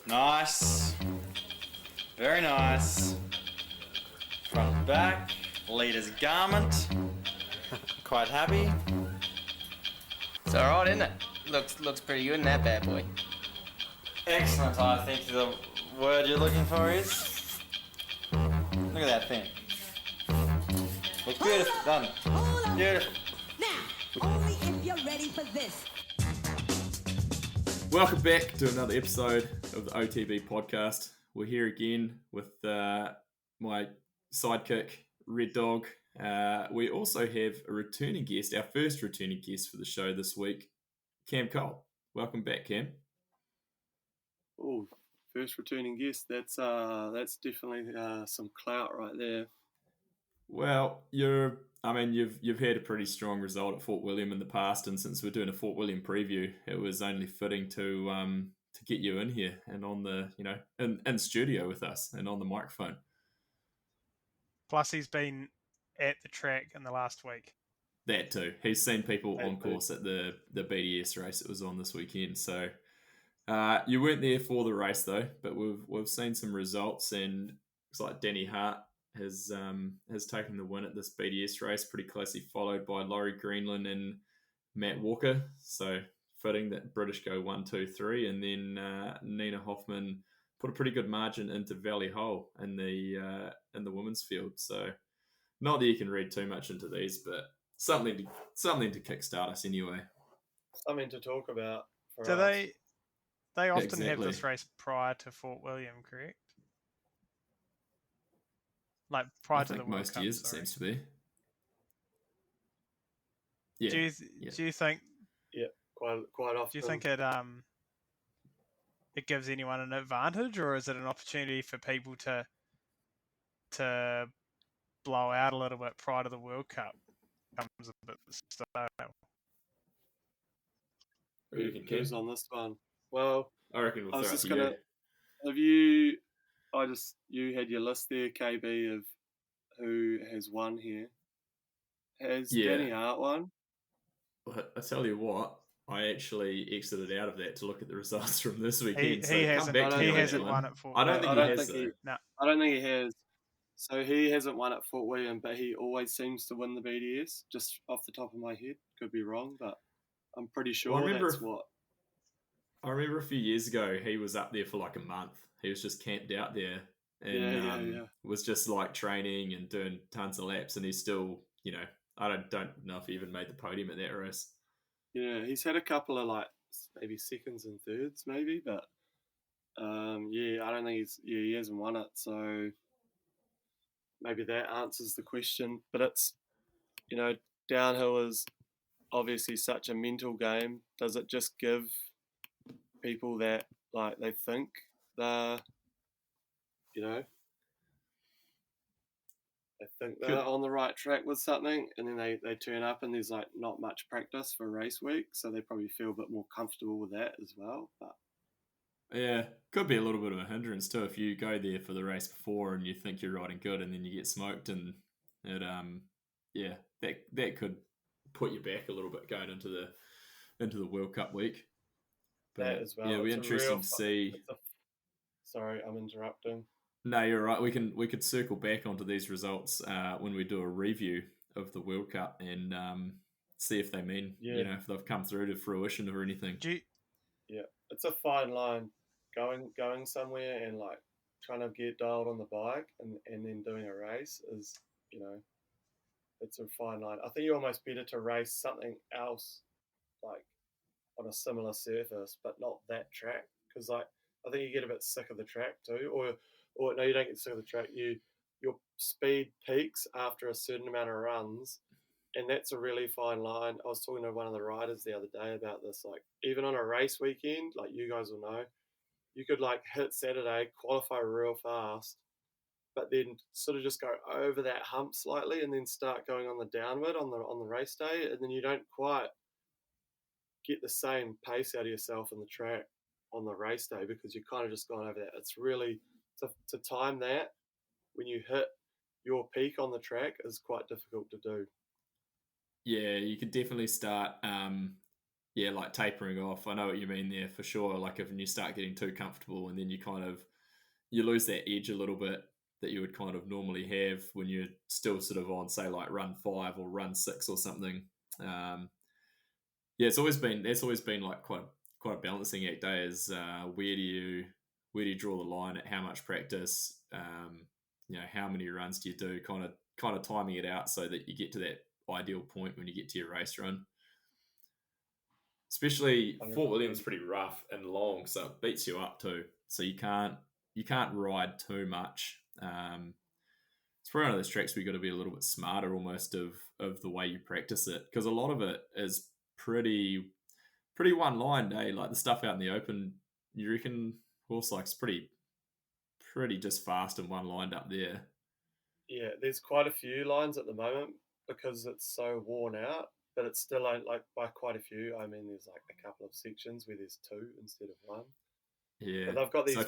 Nice. Very nice. Front to back. Leader's garment. Quite happy. It's alright, isn't it? Looks pretty good in that bad boy. Excellent, I think the word you're looking for is. Look at that thing. Looks beautiful. Done. Beautiful. Now, only if you're ready for this. Welcome back to another episode of the OTB podcast. We're here again with my sidekick, Red Dog. We also have a returning guest, our first returning guest for the show this week, Cam Cole. Welcome back, Cam. Oh, first returning guest. That's definitely some clout right there. Well, you've had a pretty strong result at Fort William in the past, and since we're doing a Fort William preview, it was only fitting to get you in here and on the in studio with us and on the microphone. Plus, he's been at the track in the last week. That too. He's seen people on course at the BDS race that was on this weekend. So you weren't there for the race though, but we've seen some results, and looks like Danny Hart has taken the win at this BDS race, pretty closely followed by Laurie Greenland and Matt Walker. So fitting that British go 1, 2, 3, and then Nina Hoffman put a pretty good margin into Valley Hole in the women's field. So not that you can read too much into these, but something to kickstart us anyway. Something to talk about. Do us. they often Exactly. have this race prior to Fort William, correct? Like prior to the World most Cup, years sorry. it seems to be. Yeah. Do you think? Yeah, quite often. Do you think it gives anyone an advantage, or is it an opportunity for people to blow out a little bit prior to the World Cup? Comes a bit stale. Who's on this one? Well, I reckon I we'll was throw it just to gonna. you. Have you? You had your list there, KB, of who has won here. Has Danny Hart won? Well, I tell you what, I actually exited out of that to look at the results from this He weekend. hasn't won at Fort I William. don't think he has. No. I don't think he has. So he hasn't won at Fort William, but he always seems to win the BDS. Just off the top of my head, could be wrong, but I'm pretty sure that's what. I remember a few years ago, he was up there for like a month. He was just camped out there and was just like training and doing tons of laps. And he's still, I don't know if he even made the podium at that race. Yeah, he's had a couple of like maybe seconds and thirds, maybe, but I don't think he hasn't won it. So maybe that answers the question. But it's, downhill is obviously such a mental game. Does it just give people that like they think they're, they think they're on the right track with something, and then they turn up and there's like not much practice for race week, so they probably feel a bit more comfortable with that as well. But yeah, could be a little bit of a hindrance too if you go there for the race before and you think you're riding good and then you get smoked, and it that could put you back a little bit going into the World Cup week. But that as well. Yeah, it'll be interesting to see. Sorry, I'm interrupting. No, you're right. We could circle back onto these results when we do a review of the World Cup and see if they mean, if they've come through to fruition or anything. Yeah, it's a fine line going somewhere and like trying to get dialed on the bike and then doing a race is, it's a fine line. I think you're almost better to race something else like on a similar surface, but not that track, because like I think you get a bit sick of the track too, or no, you don't get sick of the track. Your speed peaks after a certain amount of runs, and that's a really fine line. I was talking to one of the riders the other day about this. Like even on a race weekend, like you guys will know, you could like hit Saturday, qualify real fast, but then sort of just go over that hump slightly, and then start going on the downward on the race day, and then you don't quite get the same pace out of yourself in the track on the race day because you're kind of just gone over that. It's really to time that when you hit your peak on the track is quite difficult to do. Yeah, you could definitely start, yeah, like tapering off. I know what you mean there for sure. Like if you start getting too comfortable, and then you lose that edge a little bit that you would kind of normally have when you're still sort of on, say, like run 5 or run 6 or something. Um, yeah, that's always been like quite a balancing act. Is where do you draw the line at how much practice? How many runs do you do? Kind of timing it out so that you get to that ideal point when you get to your race run. Especially Fort William's 100%. pretty rough and long, so it beats you up too. So you can't ride too much. It's probably one of those tracks where you got to be a little bit smarter, almost of the way you practice it, because a lot of it is pretty one line, eh? Like the stuff out in the open, you reckon horse like's pretty just fast and one lined up there. Yeah, there's quite a few lines at the moment because it's so worn out, but it's still like by quite a few. I mean, there's like a couple of sections where there's 2 instead of 1. Yeah. But they've got So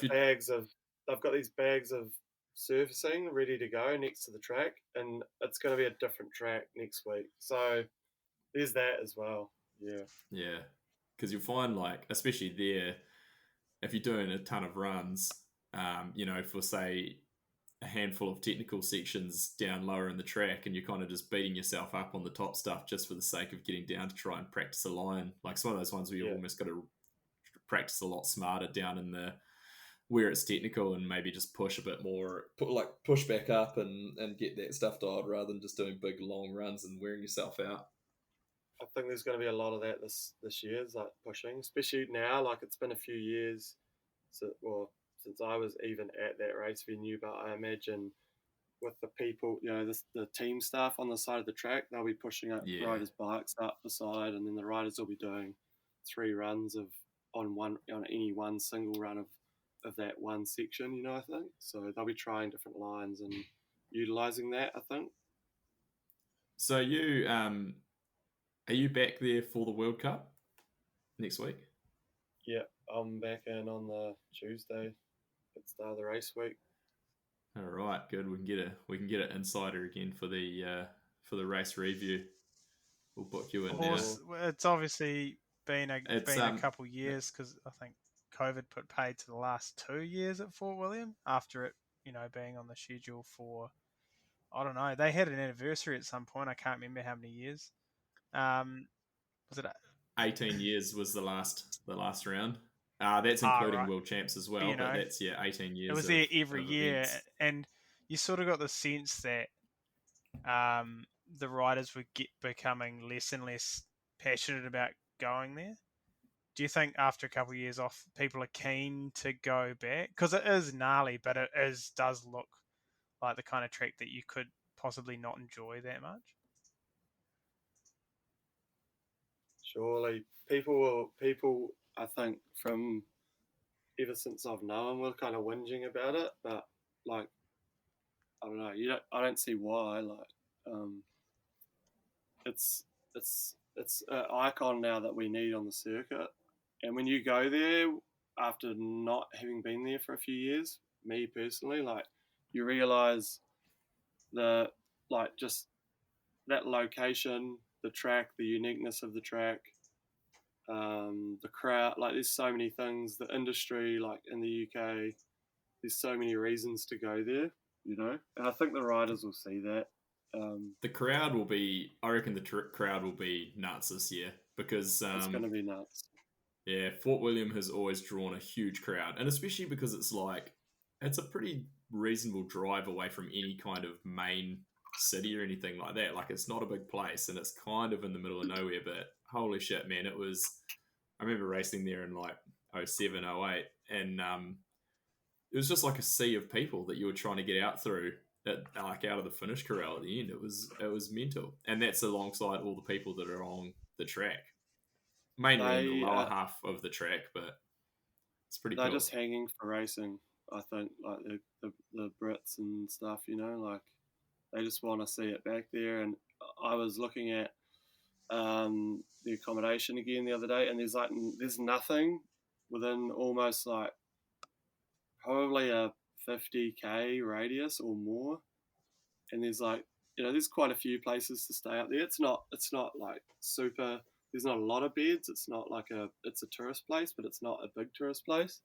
these bags of surfacing ready to go next to the track, and it's going to be a different track next week. So there's that as well. Yeah. Yeah, because you'll find, like, especially there, if you're doing a ton of runs, for say a handful of technical sections down lower in the track, and you're kind of just beating yourself up on the top stuff just for the sake of getting down to try and practice a line. Like it's one of those ones where you've Yeah. almost got to practice a lot smarter down in the where it's technical, and maybe just push a bit more, push back up and get that stuff dialed rather than just doing big long runs and wearing yourself out. I think there's going to be a lot of that this year, is like pushing, especially now. Like it's been a few years, since I was even at that race venue. But I imagine with the people, the team staff on the side of the track, they'll be pushing up Yeah. riders' bikes up the side, and then the riders will be doing 3 runs on any one single run of that one section. I think so. They'll be trying different lines and utilizing that. I think. So are you back there for the World Cup next week? Yeah, I'm back in on the Tuesday at the start of the race week. All right, good. We can get an insider again for the race review. We'll book you in now. It's obviously been It's, a couple years because I think COVID put paid to the last 2 years at Fort William after it, being on the schedule for, I don't know, they had an anniversary at some point. I can't remember how many years. Was it 18 years was the last round. That's including right. World Champs as well, but that's 18 years. It was there every of year, events. and you sort of got the sense that the riders were becoming less and less passionate about going there. Do you think after a couple of years off, people are keen to go back? Because it is gnarly, but it does look like the kind of track that you could possibly not enjoy that much. Surely people, I think from ever since I've known, we're kind of whinging about it, but like, I don't know, I don't see why. Like, it's an icon now that we need on the circuit, and when you go there after not having been there for a few years, me personally, like, you realize just that location, the track, the uniqueness of the track, the crowd. Like, there's so many things. The industry, like in the UK, there's so many reasons to go there. And I think the riders will see that. The crowd will be. I reckon the crowd will be nuts this year because It's going to be nuts. Yeah, Fort William has always drawn a huge crowd, and especially because it's a pretty reasonable drive away from any kind of main city or anything like that. Like, it's not a big place, and it's kind of in the middle of nowhere, but holy shit, man, I remember racing there in like 07, 08, and it was just like a sea of people that you were trying to get out through, out of the finish corral at the end. It was mental, and that's alongside all the people that are on the track. Mainly in the lower half of the track, but it's pretty cool. They're just hanging for racing, I think, like the Brits and stuff, like they just want to see it back there. And I was looking at the accommodation again the other day, and there's nothing within almost like probably a 50k radius or more, and there's like there's quite a few places to stay up there. It's not like super. There's not a lot of beds. It's not like it's a tourist place, but it's not a big tourist place.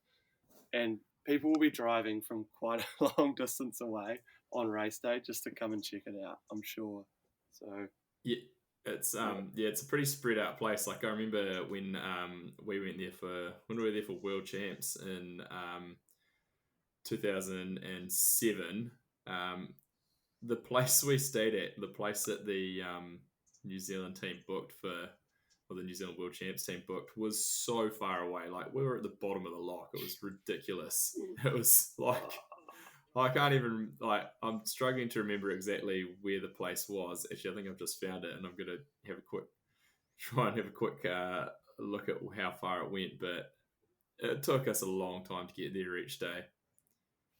And people will be driving from quite a long distance away on race day just to come and check it out, I'm sure. So Yeah, it's it's a pretty spread out place. Like I remember when we went there when we were there for World Champs in 2007. The place we stayed at, the place that the New Zealand team booked or the New Zealand World Champs team booked, was so far away. Like we were at the bottom of the lock. It was ridiculous. It was like I can't even I'm struggling to remember exactly where the place was. Actually, I think I've just found it, and I'm gonna try and have a quick look at how far it went. But it took us a long time to get there each day.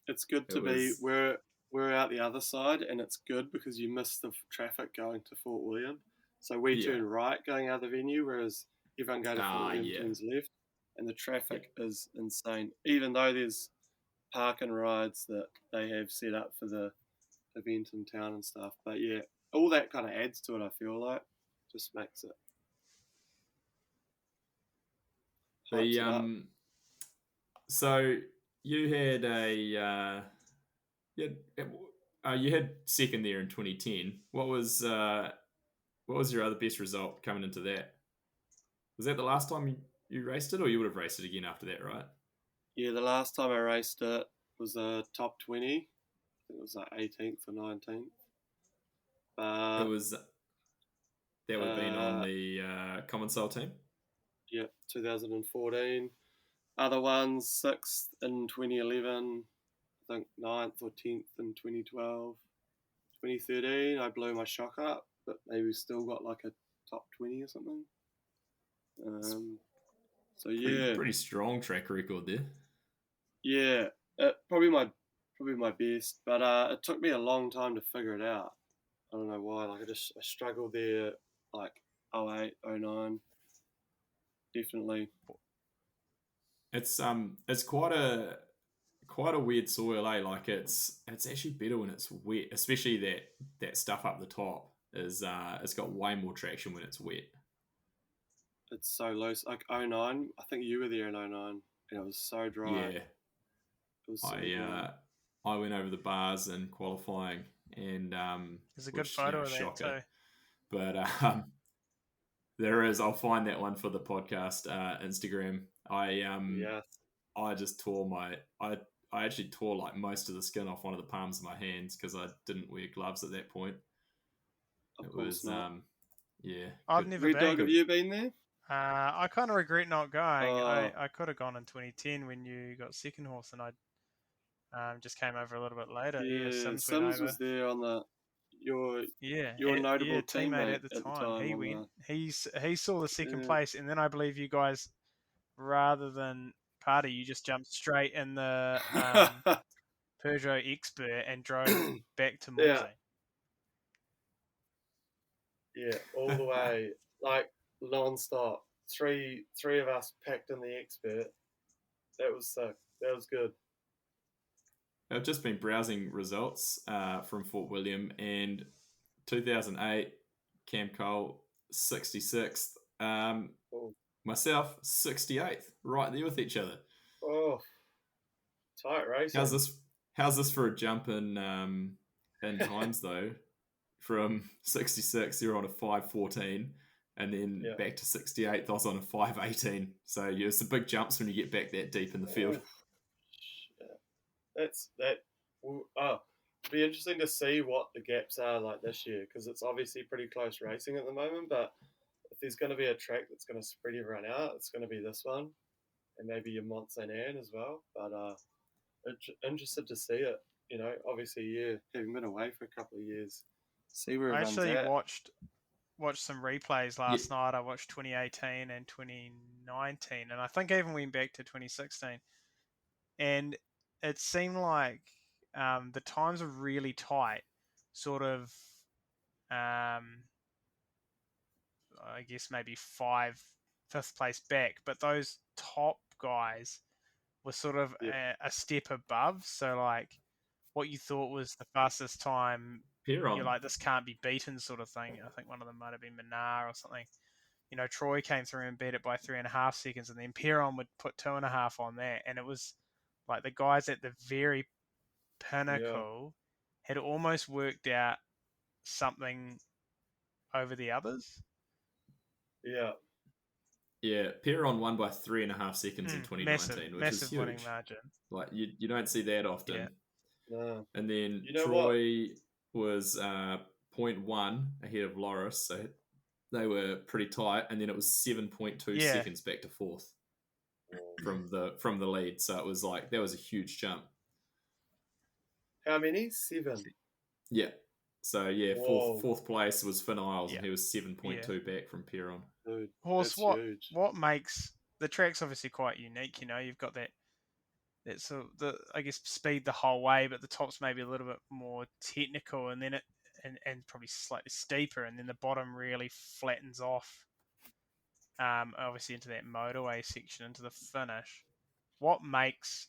it's good to be we're out the other side, and it's good because you miss the traffic going to Fort William. So we turn right going out of the venue, whereas everyone going to Fort William turns left, and the traffic is insane. Even though there's park and rides that they have set up for the event in town and stuff, but yeah, all that kind of adds to it. I feel like just makes it. hypes it up. So you had you had second there in 2010. What was your other best result coming into that? Was that the last time you raced it, or you would have raced it again after that, right? Yeah, the last time I raced it was a top 20. I think it was like 18th or 19th. It was that would have been on the Common Soul team. Yeah, 2014. Other ones, 6th in 2011. I think 9th or 10th in 2012. 2013, I blew my shock up, but maybe still got like a top 20 or something. So yeah, pretty strong track record there. Yeah, probably my best, but it took me a long time to figure it out. I don't know why. Like I struggled there, like 08, 09. Definitely. It's quite a weird soil, eh? Like it's actually better when it's wet, especially that stuff up the top is it's got way more traction when it's wet. It's so loose. Like 09, I think you were there in 09, and it was so dry. Yeah. It was so dry. I went over the bars in qualifying, and There's a good photo of that shocker. too. But there is. I'll find that one for the podcast Instagram. I just tore I actually tore like most of the skin off one of the palms of my hands because I didn't wear gloves at that point. Of course not. Yeah. I've never Red been. Dog, have you been there? I kind of regret not going. Oh. I could have gone in 2010 when you got second horse, and I just came over a little bit later. Yeah, Sims was there on your notable teammate at the time. He went. He saw the second place, and then I believe you guys, rather than party, you just jumped straight in the Peugeot Expert and drove back to Morsey. Yeah, all the way, like non-stop. Three of us packed in the Expert. That was sick. That was good. I've just been browsing results from Fort William, and 2008, Cam Cole 66th, myself 68th, right there with each other. Oh, tight racing. How's this for a jump in times though? From 66, you're on a 5:14, and then back to 68th, I was on a 5:18. So yeah, some big jumps when you get back that deep in the field. It'll be interesting to see what the gaps are like this year, because it's obviously pretty close racing at the moment, but if there's going to be a track that's going to spread everyone out, it's going to be this one, and maybe your Mont Saint Anne as well. But interested to see it. Obviously, having been away for a couple of years, see where everyone's at. I actually watched some replays last night. I watched 2018 and 2019, and I think I even went back to 2016, and it seemed like the times are really tight, sort of, I guess maybe fifth place back, but those top guys were sort of a step above. So like what you thought was the fastest time you're Piron. like, this can't be beaten sort of thing. I think one of them might have been Minar or something. You know, Troy came through and beat it by 3.5 seconds, and then Piron would put 2.5 on that, and it was like the guys at the very pinnacle had almost worked out something over the others. Yeah. Yeah, Piron won by 3.5 seconds in 2019, which is Massive winning huge. margin. Like you don't see that often. Yeah. No. And then You know Troy was 0.1 ahead of Loris, so they were pretty tight. And then it was 7.2 Yeah. seconds back to fourth from the lead. So it was like that was a huge jump. How many? 7. Yeah. So yeah, Whoa. fourth place was Finn Isles, Yeah. and he was 7.2 back from Piron. Dude, Horse, that's huge. what makes the track's obviously quite unique. You know, you've got that sort of the, I guess, speed the whole way, but the top's maybe a little bit more technical, and then and probably slightly steeper, and then the bottom really flattens off. Obviously into that motorway section into the finish. What makes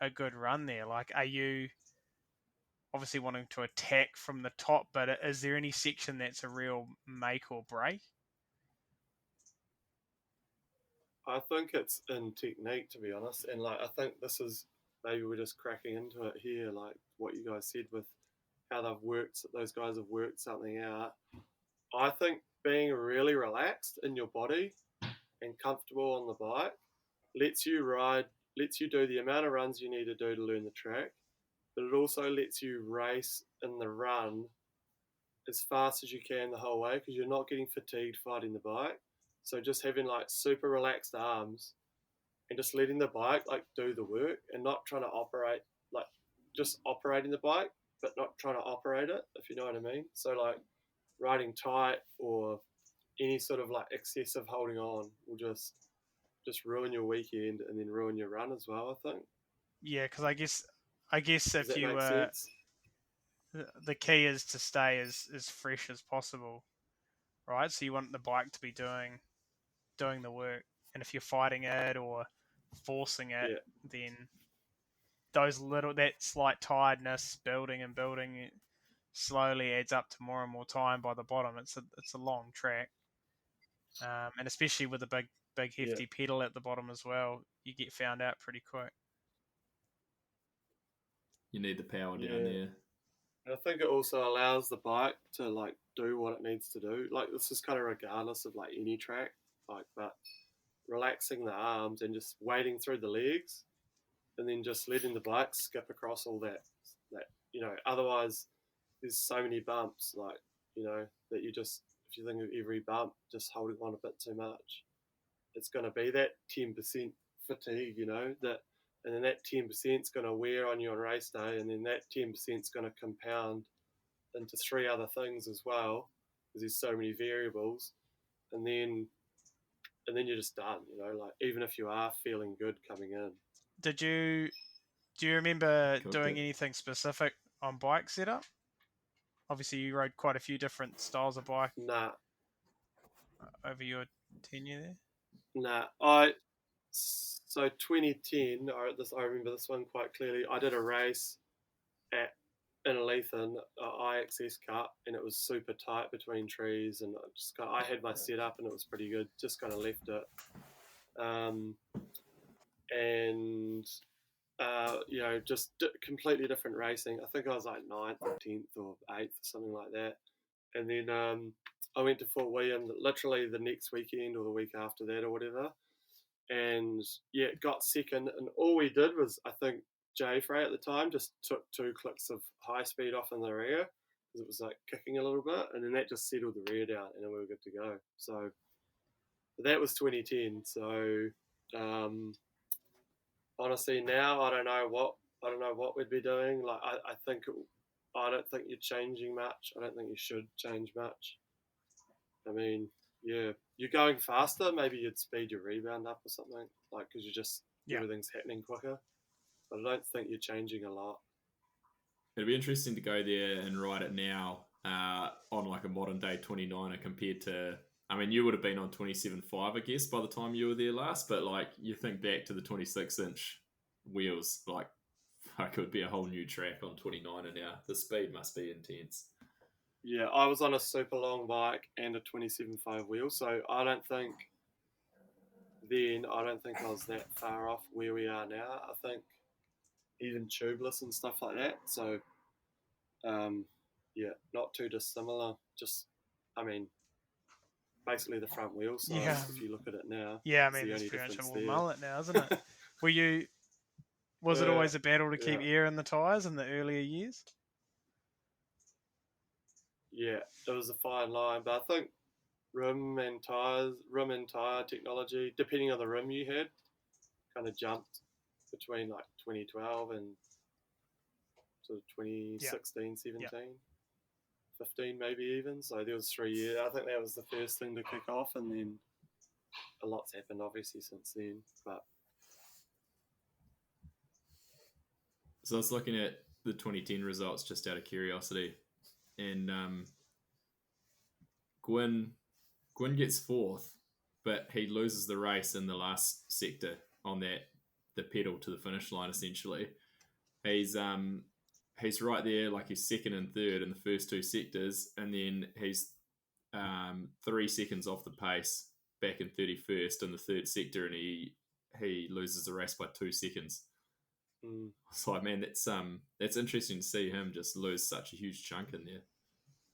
a good run there? Like, are you obviously wanting to attack from the top, but is there any section that's a real make or break? I think it's in technique, to be honest, and like I think this is maybe we're just cracking into it here, like what you guys said with how those guys have worked something out. I think being really relaxed in your body and comfortable on the bike lets you do the amount of runs you need to do to learn the track, but it also lets you race in the run as fast as you can the whole way because you're not getting fatigued fighting the bike. So just having like super relaxed arms and just letting the bike like do the work and not trying to operate, like just operating the bike but not trying to operate it, if you know what I mean. So like riding tight or any sort of like excessive holding on will just ruin your weekend and then ruin your run as well, I think. Yeah, because I guess Does if that you make sense? the key is to stay as fresh as possible, right? So you want the bike to be doing the work, and if you're fighting it or forcing it, Yeah. then that slight tiredness building and building slowly adds up to more and more time by the bottom. It's a long track, and especially with a big hefty pedal at the bottom as well, you get found out pretty quick. You need the power down Yeah. there. And I think it also allows the bike to like do what it needs to do. Like this is kind of regardless of like any track, like but relaxing the arms and just wading through the legs, and then just letting the bike skip across all that. Otherwise there's so many bumps, like that you just if you think of every bump just holding on a bit too much, it's going to be that 10% fatigue, and then that 10% is going to wear on you on race day, and then that 10% is going to compound into 3 other things as well, because there's so many variables, and then you're just done, like even if you are feeling good coming in. Do you remember Cooked doing it. anything specific on bike setup? Obviously, you rode quite a few different styles of bike Nah, over your tenure there. So 2010, I remember this one quite clearly. I did a race in Leithen, IXS Cup, and it was super tight between trees, and I had my setup and it was pretty good. Just kind of left it, and completely different racing. I think I was like 9th or 10th or 8th, something like that. And then I went to Fort William literally the next weekend or the week after that or whatever. And got second. And all we did was, I think Jay Frey at the time just took 2 clicks of high speed off in the rear because it was like kicking a little bit. And then that just settled the rear down and then we were good to go. So that was 2010. So honestly, now I don't know what we'd be doing. Like I don't think you're changing much. I don't think you should change much. I mean, yeah, you're going faster. Maybe you'd speed your rebound up or something, like because everything's happening quicker. But I don't think you're changing a lot. It'd be interesting to go there and ride it now on like a modern day 29er compared to. I mean, you would have been on 27.5, I guess, by the time you were there last. But like, you think back to the 26-inch wheels, like Fuck, it would be a whole new track on 29er now. The speed must be intense. Yeah, I was on a super long bike and a 27.5 wheel, so I don't think I was that far off where we are now. I think even tubeless and stuff like that. So, yeah, not too dissimilar. Just, I mean, basically the front wheel size. Yeah. If you look at it now, Yeah, I it's mean, the it's only pretty much a difference little there. mullet now, isn't it? Was it Yeah, always a battle to keep yeah. air in the tyres in the earlier years? Yeah, it was a fine line, but I think rim and tire technology, depending on the rim you had, kind of jumped between like 2012 and sort of 2016, 17, Yeah. 15 maybe even. So there was 3 years. I think that was the first thing to kick off, and then a lot's happened obviously since then. But So I was looking at the 2010 results just out of curiosity, and Gwyn gets fourth, but he loses the race in the last sector on the pedal to the finish line. Essentially, he's right there, like he's second and third in the first two sectors, and then he's 3 seconds off the pace back in 31st in the third sector, and he loses the race by 2 seconds. So man, that's interesting to see him just lose such a huge chunk in there.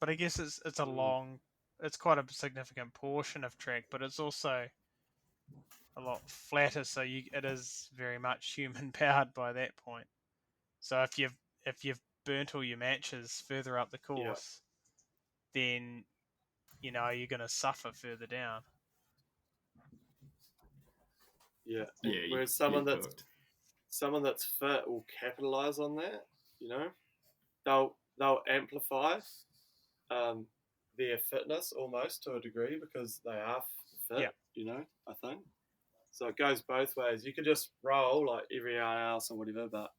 But I guess it's a long, it's quite a significant portion of track, but it's also a lot flatter, so it is very much human powered by that point. So if you've burnt all your matches further up the course, then you're going to suffer further down. yeah, Yeah, whereas you're cooked. someone that's fit will capitalize on that. You know, they'll amplify their fitness almost to a degree because they are fit. Yeah. You know, I think so. It goes both ways. You could just roll like everyone else or whatever, but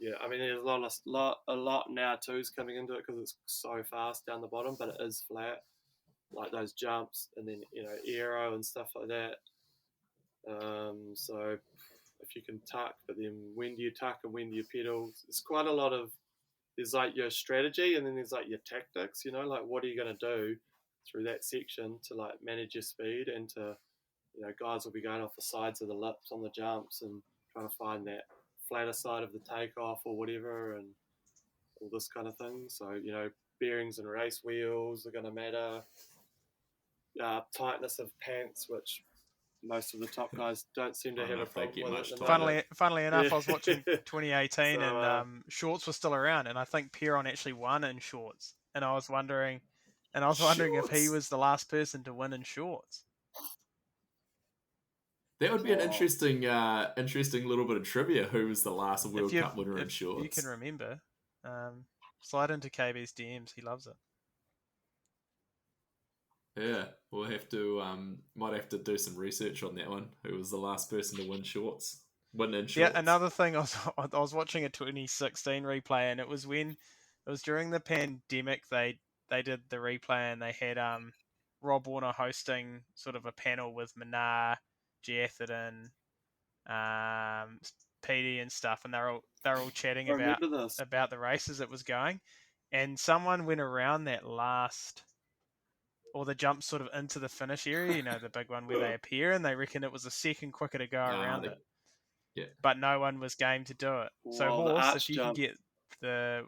yeah, I mean, there's a lot now two's coming into it because it's so fast down the bottom, but it is flat, like those jumps and then aero and stuff like that. So if you can tuck, but then when do you tuck and when do you pedal? It's quite a lot of. There's like your strategy and then there's like your tactics. Like what are you going to do through that section to like manage your speed and to guys will be going off the sides of the lips on the jumps and trying to find that flatter side of the takeoff or whatever and all this kind of thing. So, bearings and race wheels are going to matter. Tightness of pants, which most of the top guys don't seem to I don't have know a if they problem get with much at the tighter. moment. Funnily enough, Yeah. I was watching 2018 So, and shorts were still around, and I think Perron actually won in shorts. And I was wondering if he Shorts? was the last person to win in shorts. That would be an interesting little bit of trivia. Who was the last World Cup winner in shorts? If you can remember, slide into KB's DMs. He loves it. Yeah, we'll have to might have to do some research on that one. Who was the last person to win in shorts? Yeah, another thing, I was watching a 2016 replay, and it was during the pandemic. They did the replay, and they had Rob Warner hosting sort of a panel with Minar, G Atherton, PD and stuff, and they're all chatting about the races it was going, and someone went around that last, or the jump sort of into the finish area, the big one where they appear, and they reckon it was a second quicker to go around it. Yeah. But no one was game to do it. So Horse, if you can get the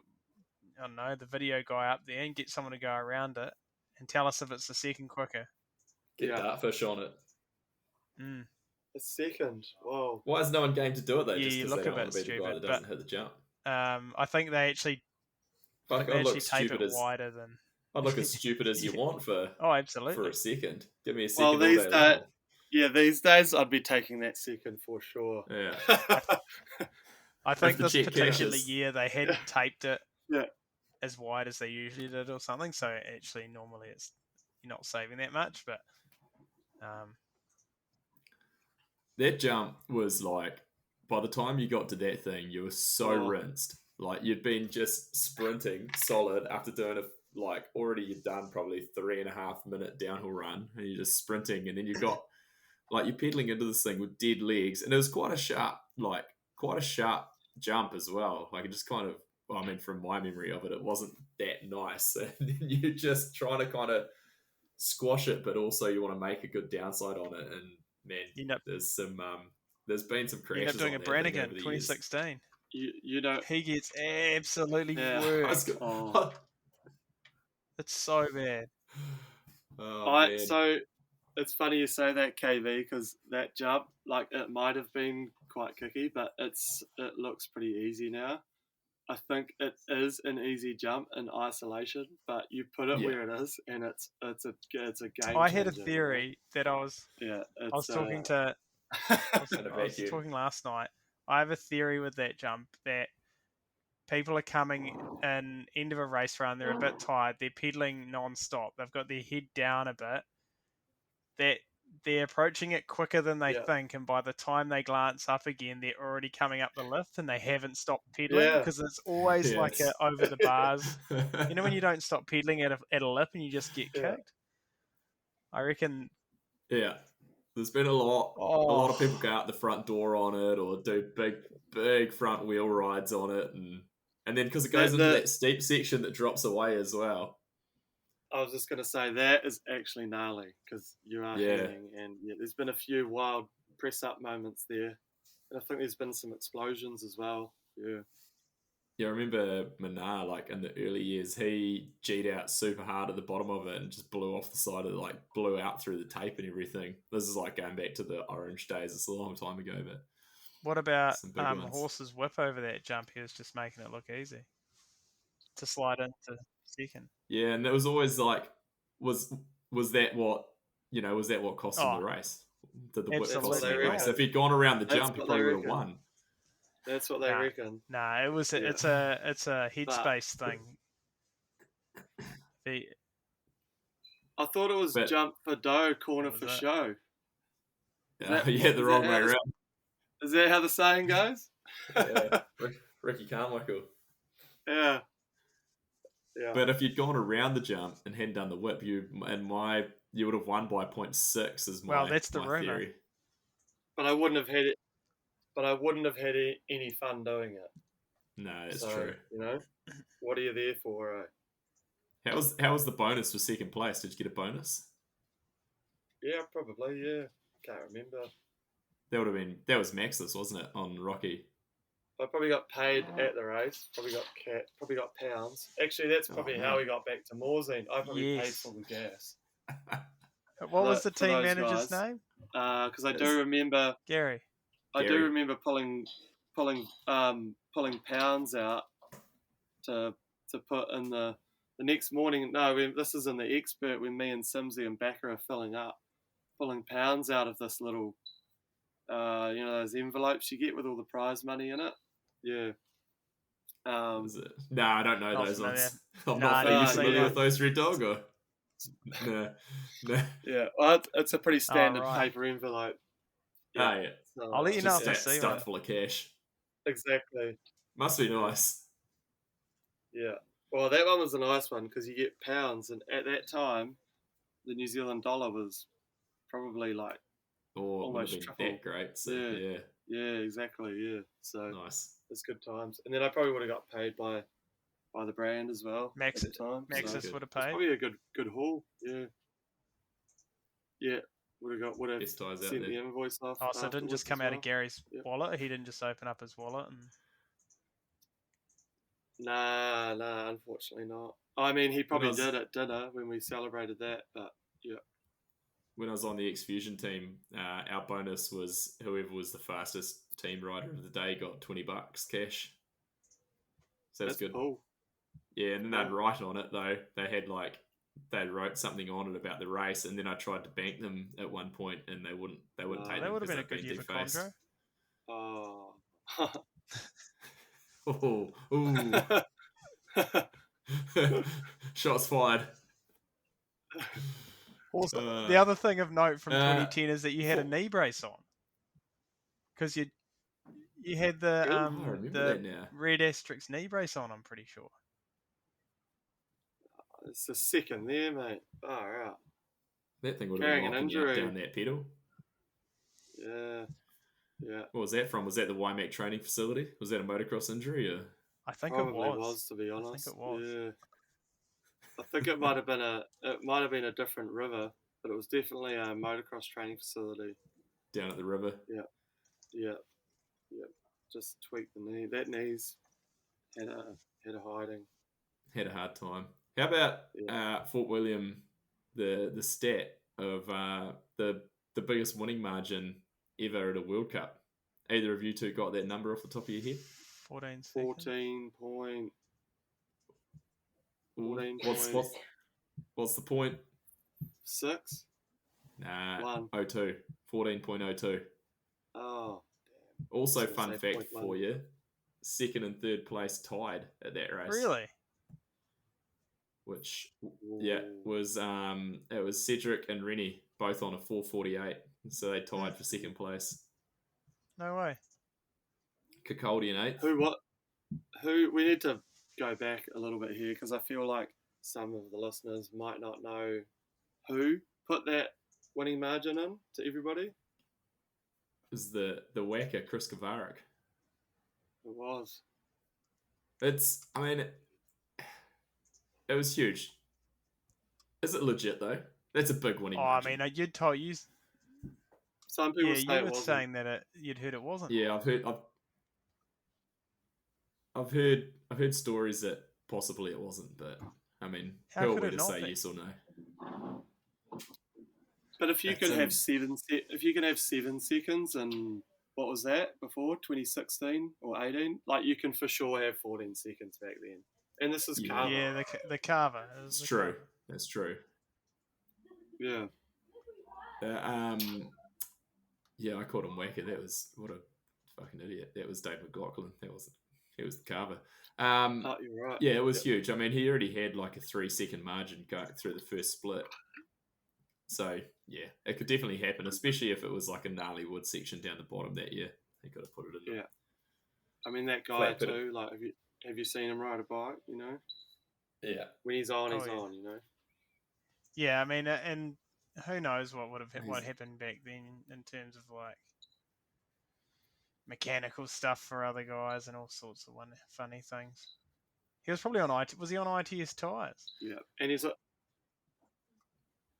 video guy up there and get someone to go around it and tell us if it's the second quicker. Get Dartfish on it. A second. Whoa. Why is no one game to do it though? Yeah, Just you because look they a don't want bit to be the guy stupid, that doesn't hit the jump. I think they actually tape it wider than. I'd look as stupid as you want for absolutely for a second. Give me a second all day long. These days I'd be taking that second for sure. Yeah. I think this particular year they hadn't taped it yeah. as wide as they usually did or something. So actually, normally you're not saving that much, but that jump was like, by the time you got to that thing, you were so rinsed. Like you'd been just sprinting solid after doing already you'd done probably 3.5 minute downhill run, and you're just sprinting, and then you've got you're pedaling into this thing with dead legs, and it was quite a sharp jump as well. Like it just kind of, well, I mean, from my memory of it, it wasn't that nice. And you're just trying to kind of squash it, but also you want to make a good downside on it. And man, You end up, there's been some you end up crashes doing on a that thing Brannigan over the years. 2016. You don't. He gets absolutely Yeah. worked. Oh. It's so bad. Oh man. So it's funny you say that, KV, because that jump, like, it might have been quite kicky, but it looks pretty easy now. I think it is an easy jump in isolation, but you put it Yeah. where it is, and it's a game I had a changer, theory that I was talking to. I was talking last night. I have a theory with that jump that people are coming in end of a race run. They're a bit tired. They're pedaling non-stop. They've got their head down a bit. That they're approaching it quicker than they think, and by the time they glance up again, they're already coming up the lift, and they haven't stopped pedaling because it's always like a over the bars. You know when you don't stop pedaling at a lip and you just get kicked. I reckon. Yeah. There's been a lot of people go out the front door on it or do big front wheel rides on it, and then because it goes into that steep section that drops away as well. I was just going to say that is actually gnarly because you are hanging, and there's been a few wild press up moments there, and I think there's been some explosions as well. Yeah, I remember Manar, like in the early years, he G'd out super hard at the bottom of it and just blew off the side of it, like blew out through the tape and everything. This is like going back to the orange days. It's a long time ago, but what about Horse's whip over that jump? He was just making it look easy to slide into second. Yeah, and it was always like, was that what cost him the race? Did the whip cost him the race? So if he'd gone around the jump, he probably would have won. That's what they reckon. Nah, it was. It's a headspace thing. I thought it was jump for dough, corner for show. The wrong way around. Is that how the saying goes? Yeah, Ricky Carmichael. Yeah. But if you'd gone around the jump and hadn't done the whip, you would have won by 0.6. Is my that's the rumor. Theory. But I wouldn't have had it. But I wouldn't have had any fun doing it. No, that's true. You know, what are you there for? How was the bonus for second place? Did you get a bonus? Yeah, probably. Yeah, can't remember. That was Max's, wasn't it, on Rocky? I probably got paid at the race. Probably got pounds. Actually, that's probably how we got back to Morzine. I probably paid for the gas. What was the team manager's name? Because I do remember Gary. I do remember pulling pounds out to put in the next morning. No, this is in the expert when me and Simsy and Backer are pulling pounds out of this little, those envelopes you get with all the prize money in it. Yeah. No, I don't know those ones. I'm not familiar with those, Red Dog, or no. Yeah, well, it's a pretty standard paper envelope. Yeah. Oh, yeah. So, I'll let you know if I see stuffed full of cash. Exactly. Must be nice. Yeah. Well, that one was a nice one because you get pounds, and at that time, the New Zealand dollar was probably like almost triple. That great. So, yeah, exactly. Yeah. So nice. It's good times, and then I probably would have got paid by the brand as well. Max at the time. Maxis would have paid. Probably a good haul. Yeah. Yeah. Would have sent the invoice off. Oh, so it didn't just come out of Gary's wallet? He didn't just open up his wallet and... Nah, unfortunately not. I mean, he probably did at dinner when we celebrated that, but yeah. When I was on the X-Fusion team, our bonus was whoever was the fastest team rider of the day got $20 cash. So that's good. Cool. Yeah, and then they'd write on it though. They wrote something on it about the race, and then I tried to bank them at one point, and they wouldn't take them. That would have been a good year for Condro. Oh. Ooh. Shots fired. Also, the other thing of note from 2010 is that you had a knee brace on, because you had the red asterisk knee brace on. I'm pretty sure. It's a second there, mate. Far out. That thing would have been locking you up down that pedal. Yeah. Yeah, What was that from? Was that the YMAC training facility? Was that a motocross injury? Or I think probably it was, to be I honest. think it was. Yeah, I think it might have been a different river, but it was definitely a motocross training facility. down at the river? Yeah, yeah, yeah. Just tweaked the knee. That knee's had a hiding. Had a hard time. How about Yeah. Fort William? The stat of the biggest winning margin ever at a World Cup. Either of you two got that number off the top of your head? 14 seconds. 14 point. Ooh, 14 what's point. what's the point? 6? Nah, One. 02. 14.02. Oh, Also, I was fun gonna say fact 0.1. for you: second and third place tied at that race. Really? Which Ooh. was it was Cedric and Rennie both on a 4:48, so they tied for second place. No way. Kikaldi in eighth. Who? We need to go back a little bit here because I feel like some of the listeners might not know who put that winning margin in to everybody. Is the whacker Chris Kavarik. It was. I mean, it was huge. Is it legit though? That's a big winning margin. I mean, you'd told you. Some people say you it were wasn't. saying that you'd heard it wasn't. Yeah, I've heard stories that possibly it wasn't, but I mean, How who are could we it to not say be? yes or no? But if you That's can have if you can have 7 seconds and what was that before 2016 or 18? Like you can for sure have 14 seconds back then. And this is Yeah. Carver. Yeah, the carver. It's true. That's true. Yeah. Yeah, I called him Wacker. That was what a fucking idiot. That was Dave McLaughlin. He was the carver. You're right. Yeah, it was huge. I mean, he already had like a 3-second margin going through the first split. So yeah, it could definitely happen, especially if it was like a gnarly wood section down the bottom that year. He could have put it in there. Yeah. I mean that guy Flat pit. too. Like, have you seen him ride a bike? You know, Yeah. when he's on, he's Oh, yeah. on. You know. Yeah, I mean, and who knows what happened back then in terms of like mechanical stuff for other guys and all sorts of funny things. He was probably on Was he on ITS tires? Yeah, and he's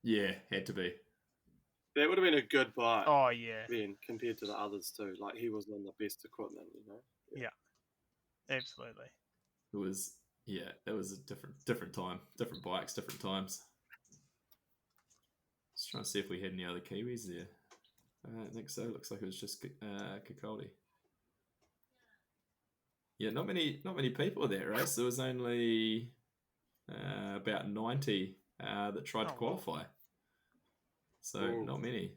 Yeah, had to be. that would have been a good bike. Oh yeah. Then compared to the others too, like he was on the best equipment. You know. Yeah. Absolutely. It was a different time, different bikes, different times. Just trying to see if we had any other Kiwis there. I don't think so. Looks like it was just Kikaldi. Yeah, not many people at that race. There was only about 90 that tried to qualify. So Ooh. not many.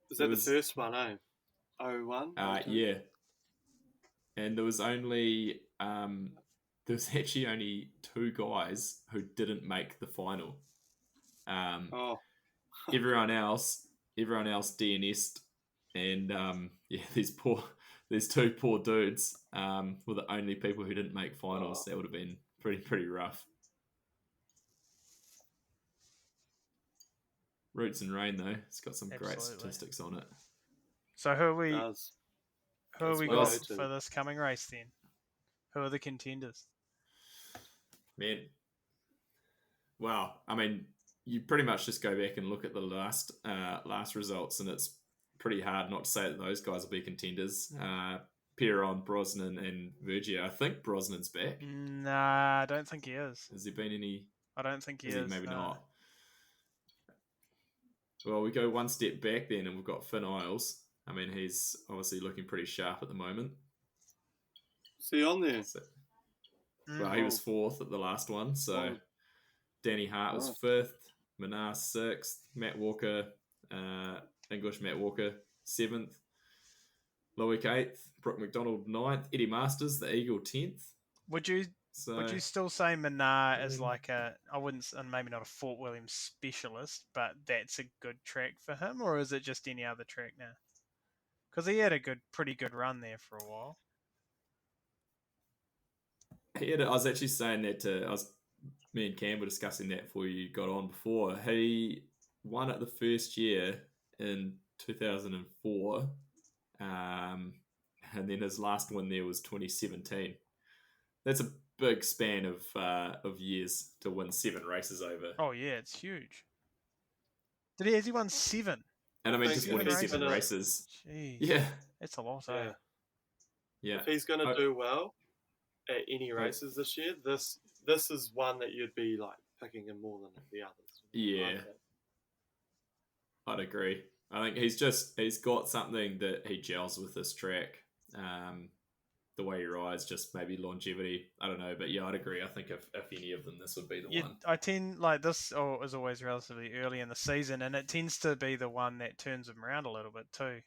Was that the first one, eh? 01? Yeah. And there was only actually only 2 guys who didn't make the final. Everyone else DNS'd, and these 2 poor dudes were the only people who didn't make finals. That would have been pretty rough. Roots and Rain though, it's got some great statistics on it. So who are we well got for this coming race then? Who are the contenders? Man, wow. I mean, you pretty much just go back and look at the last results, and it's pretty hard not to say that those guys will be contenders. Pierron, Brosnan, and Vergia. I think Brosnan's back. Nah, I don't think he is. Has there been any? I don't think he is. Maybe not. Well, we go one step back then, and we've got Finn Isles. I mean, he's obviously looking pretty sharp at the moment. See on there? So, well, he was 4th at the last one, so Danny Hart was Nice. 5th, Manar 6th, Matt Walker, English Matt Walker 7th, Loic 8th, Brooke McDonald 9th, Eddie Masters, the Eagle 10th. Would you still say Manar is like maybe not a Fort William specialist, but that's a good track for him, or is it just any other track now? Because he had a pretty good run there for a while. I was actually saying that me and Cam were discussing that before you got on before. He won it the first year in 2004. And then his last win there was 2017. That's a big span of years to win 7 races over. Oh yeah, it's huge. Has he won 7? And I mean, think just if winning he's 7 gonna- races. Jeez. Yeah, That's a lot, Yeah. eh? yeah. If he's going to Oh. do well at any races this year, this is one that you'd be like picking him more than the others. Yeah, I'd agree. I think he's got something that he gels with this track. The way he rides, just maybe longevity. I don't know, but yeah, I'd agree. I think if any of them, this would be the one. I tend like this is always relatively early in the season, and it tends to be the one that turns him around a little bit too,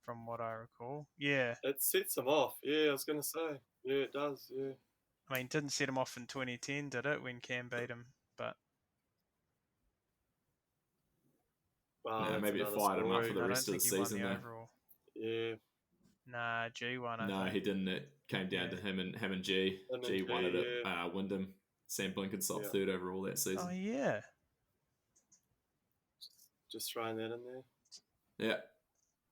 from what I recall. Yeah, It sets him off. Yeah, I was going to say. Yeah, it does. Yeah. I mean, didn't set him off in 2010, did it? When Cam beat him, but Wow, Yeah, that's maybe it another fired him up story. for the I don't rest of think the he won season, the though. overall. Yeah. Nah, G won. I No, think. he didn't. It came down Yeah. to him and G. Him and G won it G, at Wyndham. Sam Blenkinsop Yeah. third overall that season. Oh yeah. Just throwing that in there. Yeah.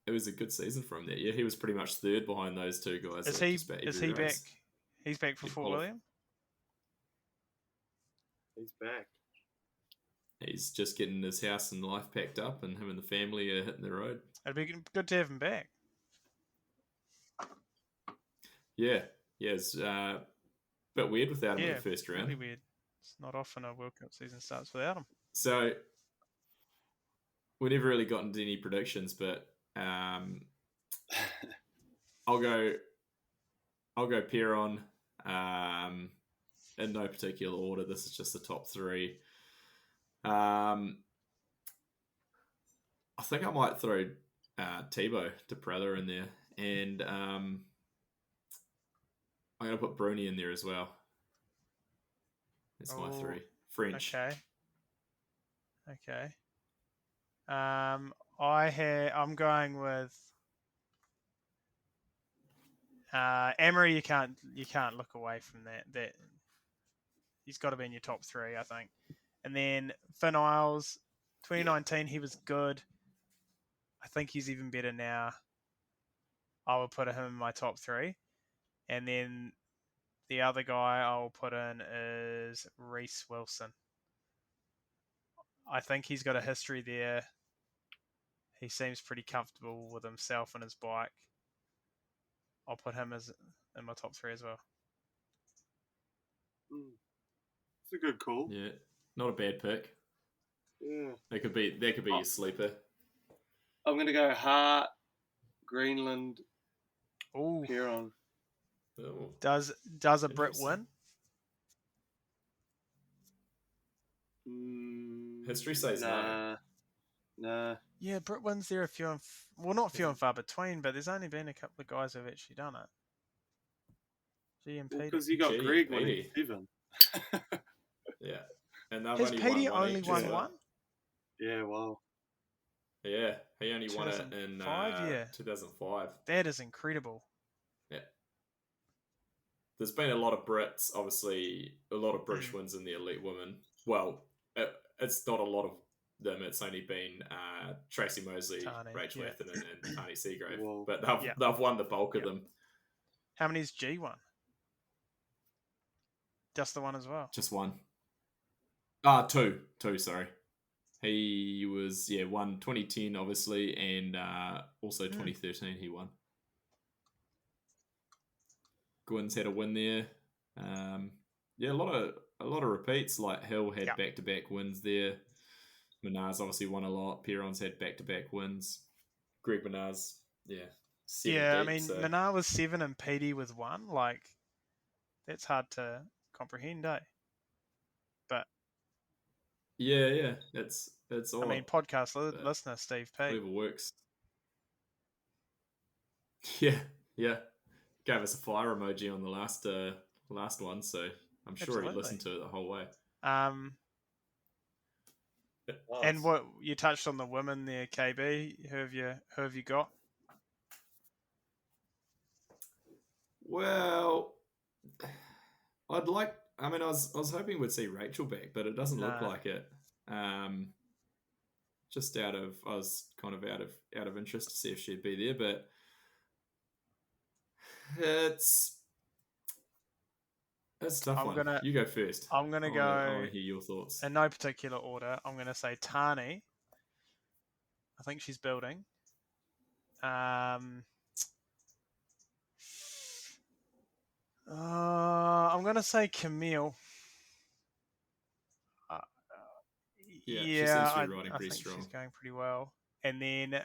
It was a good season for him that year. He was pretty much third behind those two guys. Is like, he just about is every he back? race. He's back for He Fort qualified. William. He's back. He's just getting his house and life packed up, and him and the family are hitting the road. It'd be good to have him back. Yeah. Yeah, it's a bit weird without him in Yeah, the first round. really weird. It's not often a World Cup season starts without him. So we never really got into any predictions, but I'll go Perron. In no particular order. This is just the top 3. I think I might throw Thibaut de Prella in there, and I'm going to put Bruni in there as well. That's my Oh, 3. French. Okay. I'm going with Emery. You can't look away from that. That he's got to be in your top 3, I think. And then Finn Isles, 2019, he was good. I think he's even better now. I will put him in my top 3. And then the other guy I'll put in is Reese Wilson. I think he's got a history there. He seems pretty comfortable with himself and his bike. I'll put him in my top 3 as well. It's a good call. Yeah, not a bad pick. Yeah. That could be your sleeper. I'm going to go Hart, Greenland, Ooh, Perron. Oh. does a Brit Interesting. win? History says no. Nah. Yeah, Brit wins there a few and not few and far between, but there's only been a couple of guys who've actually done it. G and Peter. Because you got Gee, Greg winning Petey. 7. Yeah, and they've Has only Petey won one only each won as well. one? Yeah, wow. Yeah, he only won it in 2005, yeah. 2005. That is incredible. Yeah. There's been a lot of Brits, obviously, a lot of British wins in the elite women. Well, it's not a lot of them. It's only been Tracy Mosley, Tani, Rachel yeah. Atherton, and Tani Seagrave. Whoa. But Yeah. they've won the bulk of Yeah. them. How many's G won? Just the one as well. Just one. Two, sorry. He was, won 2010, obviously, and also 2013 he won. Gwyn's had a win there. A lot of repeats. Like Hill had back-to-back wins there. Minar's obviously won a lot. Perron's had back-to-back wins. Greg Minar's, 7 I deep, mean, so. Minar was 7 and Petey with 1. Like, that's hard to comprehend, eh? But Yeah, it's all. I mean, podcast listener Steve P. Whatever works. Yeah. Gave us a fire emoji on the last one, so I'm sure he Absolutely. listened to it the whole way. And what you touched on the women there, KB. Who have you got? Well, I was hoping we'd see Rachel back, but it doesn't look Nah. like it. just I was kind of out of interest to see if she'd be there, but it's a tough one. You go first. I'm gonna I go want to hear your thoughts. in no particular order. I'm gonna say Tani. I think she's building. I'm gonna say Camille. Uh, Yeah, she seems to I be riding pretty think strong. she's going pretty well. And then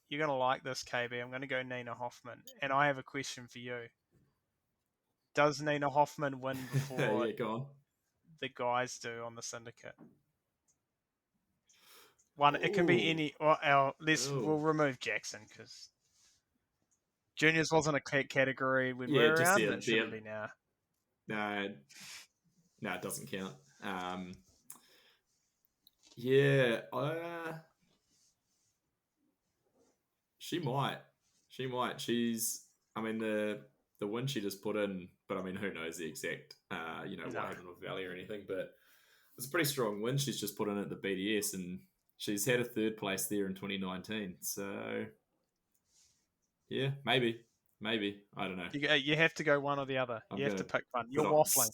you're gonna like this, KB. I'm gonna go Nina Hoffman, and I have a question for you. Does Nina Hoffman win before Yeah, go on. the guys do on the syndicate? One, it can be Ooh. any. We'll remove Jackson because juniors wasn't a category when we were around. That shouldn't be now. No, it doesn't count. Yeah, she might. I mean, the win she just put in, but I mean, who knows the exact, what happened with Valley or anything. But it's a pretty strong win she's just put in at the BDS, and she's had a third place there in 2019. So, yeah, maybe. I don't know. You have to go one or the other. You have to pick one. You're waffling.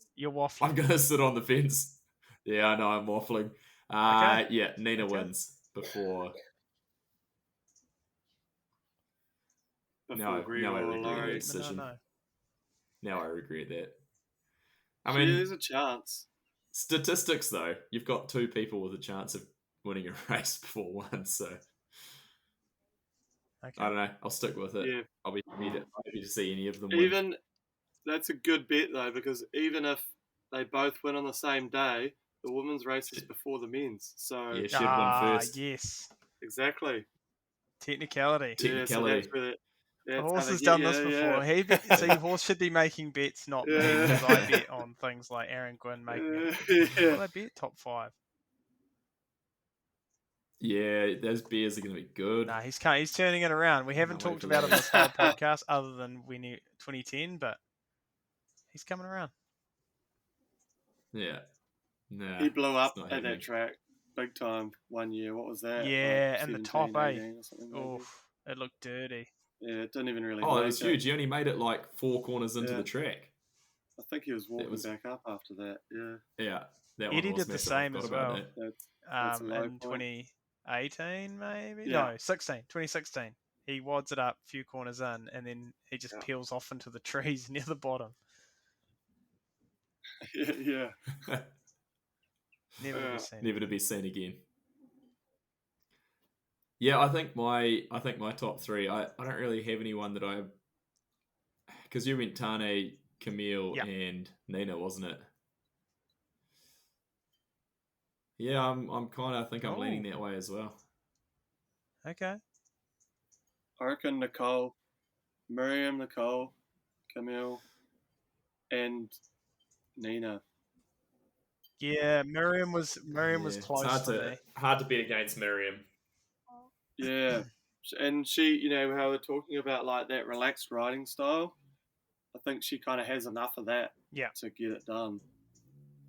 I'm going to sit on the fence. Yeah, I know, I'm waffling. Okay. Yeah, Nina wins before. Now I regret that decision. No. Now I regret that. There's a chance. Statistics, though, you've got two people with a chance of winning a race before one, so okay. I don't know. I'll stick with it. Yeah. I'll be happy to see any of them win. Even that's a good bet though, because even if they both win on the same day, the women's race is before the men's. So Yeah, she'd win first. Yes. Exactly. Technicality. Yeah, so that's where Horse has done this before. Yeah. See, Horse should be making bets, not me, because I bet on things like Aaron Gwynn making it. Well, I bet top 5. Yeah, those beers are going to be good. Nah, he's turning it around. We haven't talked about him this whole podcast other than when 2010, but he's coming around. Yeah. Nah, he blew up at that track big time one year. What was that? Yeah, and the top 8. Oof, it looked dirty. Yeah, it didn't even really. Oh, it was huge. He only made it like 4 corners into the track. I think he was walking back up after that. Yeah. Yeah. That Eddie one was did the massive. same as well. That's in 2018, maybe? No, 2016. He wads it up a few corners in, and then he just peels off into the trees near the bottom. Yeah. Never to be seen again. Yeah, I think my top 3. I don't really have anyone that I, because you went Tane, Camille, and Nina, wasn't it? Yeah, I'm kind of think I'm leaning that way as well. Okay. I reckon Miriam, Nicole, Camille, and Nina. Yeah, Miriam was close for me. Hard to bet against Miriam. Yeah, and she, how we're talking about like that relaxed riding style. I think she kind of has enough of that to get it done.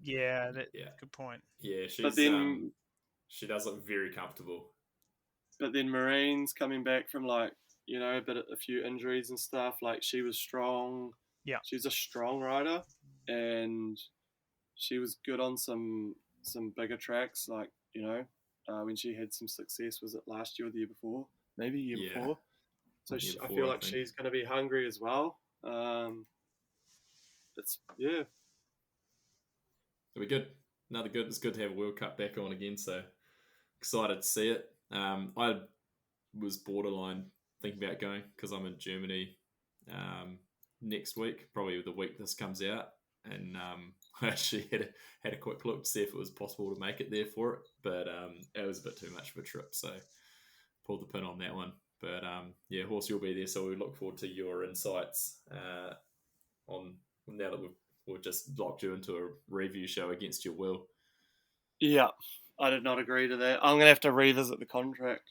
Yeah, good point. Yeah, she does look very comfortable. But then Marine's coming back from like, a few injuries and stuff. Like she was strong. Yeah. She's a strong rider, and she was good on some bigger tracks, like, when she had some success. Was it last year or the year before? Maybe year before. So I feel like she's going to be hungry as well. It'll be good. It's good to have a World Cup back on again, so excited to see it. I was borderline thinking about going because I'm in Germany next week, probably the week this comes out, and I actually had a quick look to see if it was possible to make it there for it, but it was a bit too much of a trip, so pulled the pin on that one. But Horse, you'll be there, so we look forward to your insights on now that we've just locked you into a review show against your will. Yeah, I did not agree to that. I'm going to have to revisit the contract.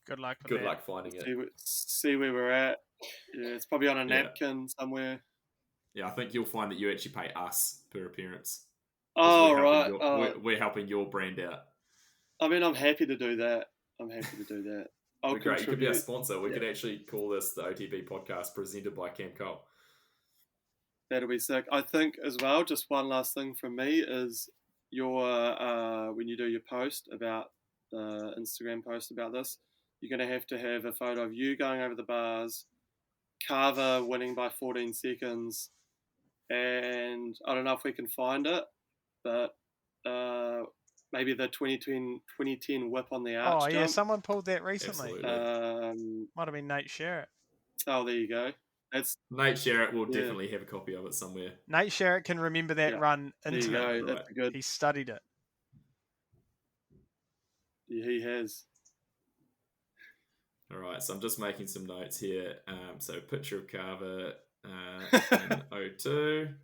Good luck with Good luck finding it. See where we're at. Yeah, it's probably on a napkin somewhere. Yeah, I think you'll find that you actually pay us per appearance. Oh, right. We're helping your brand out. I mean, I'm happy to do that. I'll But great, you could be our contribute. sponsor. We Yeah. could actually call this the OTB podcast presented by Cam Cole. That'll be sick. I think as well, just one last thing from me is your when you do your post about Instagram post about this, you're going to have a photo of you going over the bars, Carver winning by 14 seconds, and I don't know if we can find it, but maybe the 2010 whip on the arch Oh yeah, jump. someone pulled that recently. Absolutely. Might have been Nate Sherritt. Oh, there you go. That's Nate Sherritt will Yeah. definitely have a copy of it somewhere. Nate Sherritt can remember that Yeah, run there you intimately. go. Right. That's good. He studied it. Yeah, he has. All right, so I'm just making some notes here. So picture of Carver in 02.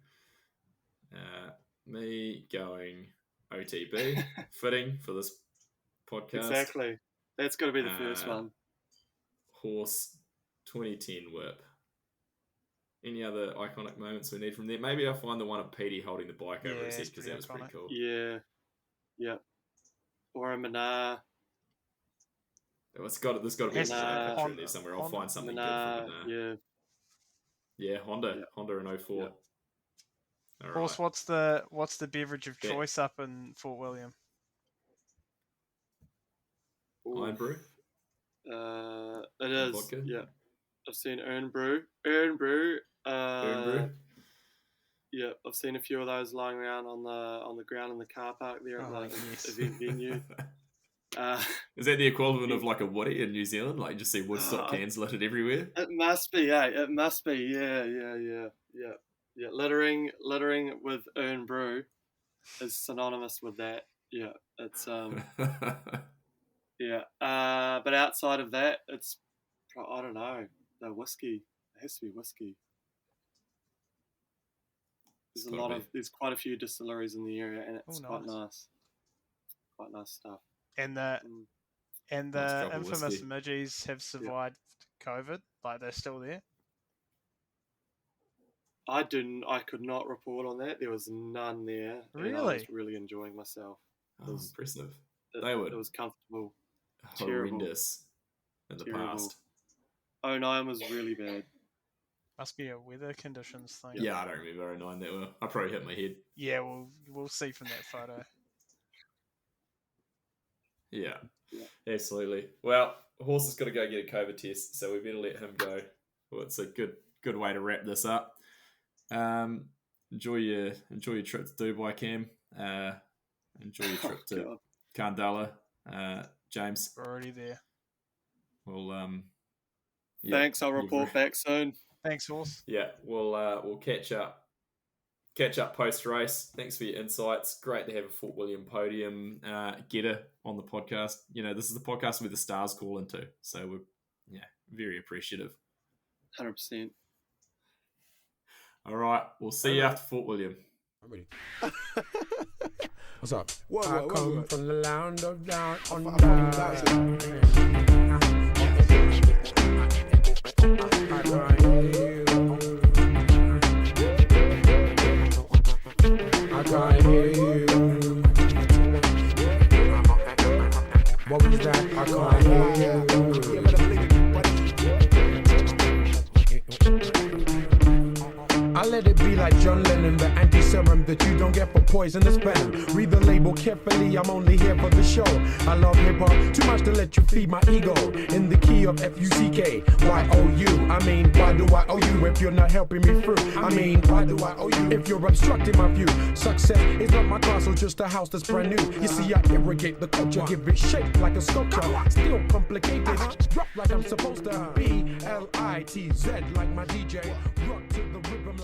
Me going OTB, fitting for this podcast. Exactly. That's got to be the first one. Horse 2010 whip. Any other iconic moments we need from there? Maybe I'll find the one of Petey holding the bike over Yeah, his head it's because pretty that was pretty iconic. cool. Yeah. Yeah. Or a Manar. There's got to be a Manar. picture in there somewhere. I'll Honda. find something Manar. good from Manar. Yeah. Yeah, Honda. Yeah. Honda in 04. Yeah. All Of course, right. what's the beverage of Yeah. choice up in Fort William? Iron Brew. It is. Vodka? Yeah. I've seen Earn Brew. Earn Brew. Iron Brew. Yeah, I've seen a few of those lying around on the ground in the car park there at Oh, the yes. event venue. Is that the equivalent of like a Woody in New Zealand? Like you just see Woodstock cans littered everywhere? It must be, It must be. Yeah. Littering with Earn Brew is synonymous with that. Yeah, it's yeah. But outside of that, it's I don't know. The whiskey. It has to be whiskey. There's quite a few distilleries in the area, and it's quite nice. Quite nice stuff. And the Nice drop of infamous whiskey. midgies have survived COVID. Like they're still there. I could not report on that. There was none there. And I Really? was really enjoying myself. Oh, impressive. It It was comfortable. horrendous in the Terrible. past. 09 was really bad. Must be a weather conditions thing. Yeah, I don't remember 09 that well. I probably hit my head. Yeah, we'll see from that photo. Yeah, absolutely. Well, Horse has got to go get a COVID test, so we better let him go. Well, it's a good way to wrap this up. Enjoy your trip to Dubai, Cam. Enjoy your trip to Kandala, James. We're already there. Well, Thanks. I'll report back soon. Thanks, Horse. Yeah, we'll catch up post race. Thanks for your insights. Great to have a Fort William podium getter on the podcast. You know, this is the podcast where the stars call into, so we're very appreciative. 100%. All right, we'll see you after Fort William. I'm ready. What's up? I come from the land of down under. I can't hear you. What was that? I can't hear you. I let it be like John Lennon, the anti-serum that you don't get for poisonous venom. Read the label carefully, I'm only here for the show. I love hip-hop too much to let you feed my ego. In the key of F-U-C-K, Y-O-U. I mean, why do I owe you if you're not helping me through? I mean, why do I owe you if you're obstructing my view? Success is not my castle, just a house that's brand new. You see, I irrigate the culture, give it shape like a sculpture. Still complicated, rock like I'm supposed to. B-L-I-T-Z like my DJ. Rock to the rhythm like